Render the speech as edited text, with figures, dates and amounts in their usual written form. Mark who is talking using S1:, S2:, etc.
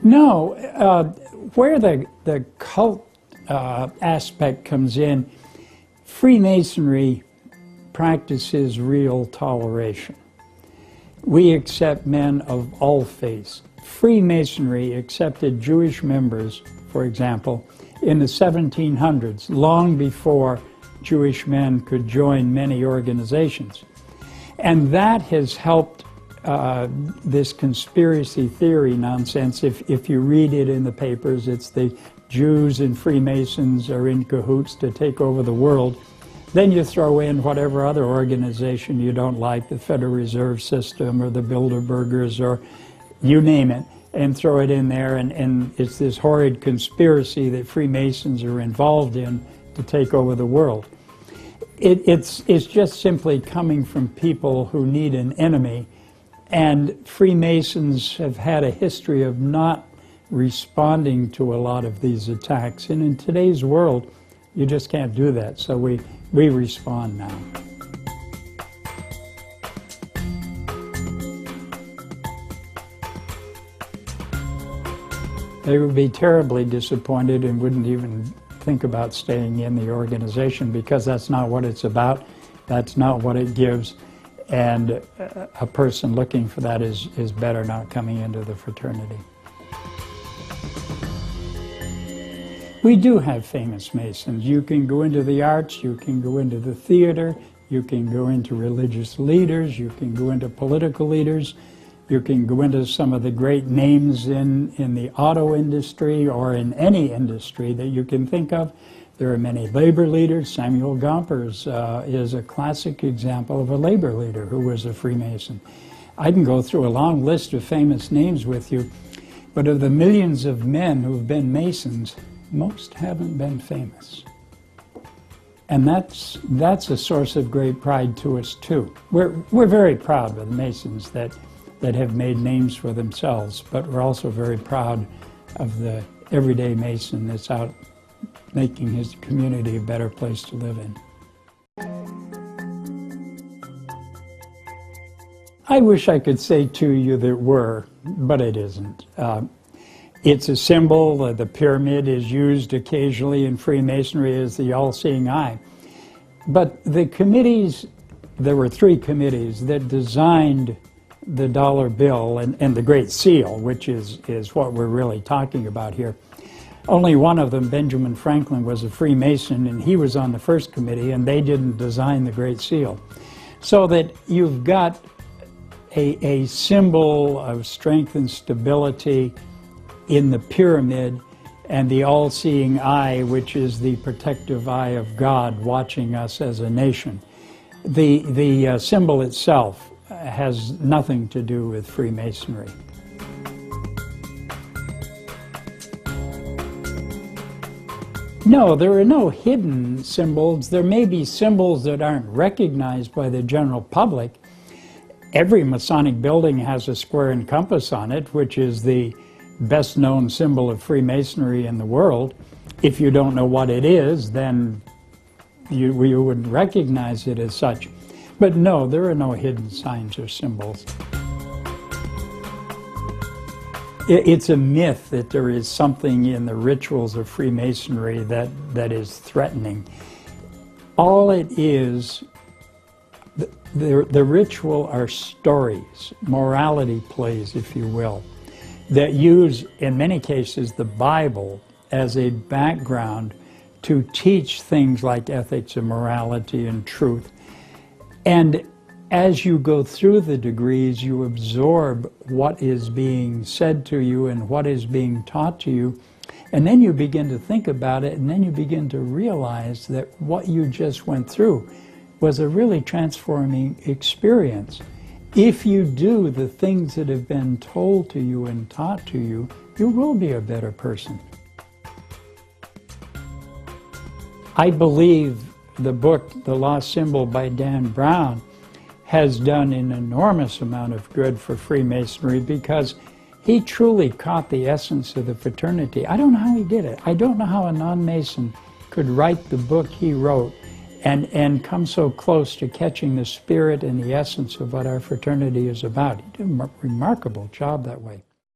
S1: No, where the cult aspect comes in, Freemasonry practices real toleration. We accept men of all faiths. Freemasonry accepted Jewish members, for example, in the 1700s, long before Jewish men could join many organizations. And that has helped this conspiracy theory nonsense. If you read it in the papers, it's the Jews and Freemasons are in cahoots to take over the world. Then you throw in whatever other organization you don't like, the Federal Reserve System or the Bilderbergers or you name it, and throw it in there, and it's this horrid conspiracy that Freemasons are involved in to take over the world. It's just simply coming from people who need an enemy, and Freemasons have had a history of not responding to a lot of these attacks, and in today's world you just can't do that, so we respond now. They would be terribly disappointed and wouldn't even think about staying in the organization, because that's not what it's about, that's not what it gives, and a person looking for that is better not coming into the fraternity. We do have famous Masons. You can go into the arts, you can go into the theater, you can go into religious leaders, you can go into political leaders, you can go into some of the great names in the auto industry or in any industry that you can think of. There are many labor leaders. Samuel Gompers is a classic example of a labor leader who was a Freemason. I can go through a long list of famous names with you, but of the millions of men who've been Masons, most haven't been famous. And that's a source of great pride to us too. We're very proud of the Masons that have made names for themselves, but we're also very proud of the everyday Mason that's out making his community a better place to live in. I wish I could say to you that we're, but it isn't. It's a symbol. The pyramid is used occasionally in Freemasonry as the all-seeing eye. But the committees, there were 3 committees that designed the dollar bill and the Great Seal, which is what we're really talking about here. Only one of them, Benjamin Franklin, was a Freemason, and he was on the first committee, and they didn't design the Great Seal. So that you've got a symbol of strength and stability in the pyramid, and the all-seeing eye, which is the protective eye of God watching us as a nation. The symbol itself has nothing to do with Freemasonry. No, there are no hidden symbols. There may be symbols that aren't recognized by the general public. Every Masonic building has a square and compass on it, which is the best known symbol of Freemasonry in the world. If you don't know what it is, then you wouldn't recognize it as such. But no, there are no hidden signs or symbols. It's a myth that there is something in the rituals of Freemasonry that is threatening. All it is, the ritual are stories, morality plays, if you will, that use, in many cases, the Bible as a background to teach things like ethics and morality and truth. And as you go through the degrees, you absorb what is being said to you and what is being taught to you, and then you begin to think about it, and then you begin to realize that what you just went through was a really transforming experience. If you do the things that have been told to you and taught to you, you will be a better person. I believe the book, The Lost Symbol by Dan Brown, has done an enormous amount of good for Freemasonry because he truly caught the essence of the fraternity. I don't know how he did it. I don't know how a non-Mason could write the book he wrote and come so close to catching the spirit and the essence of what our fraternity is about. He did a remarkable job that way.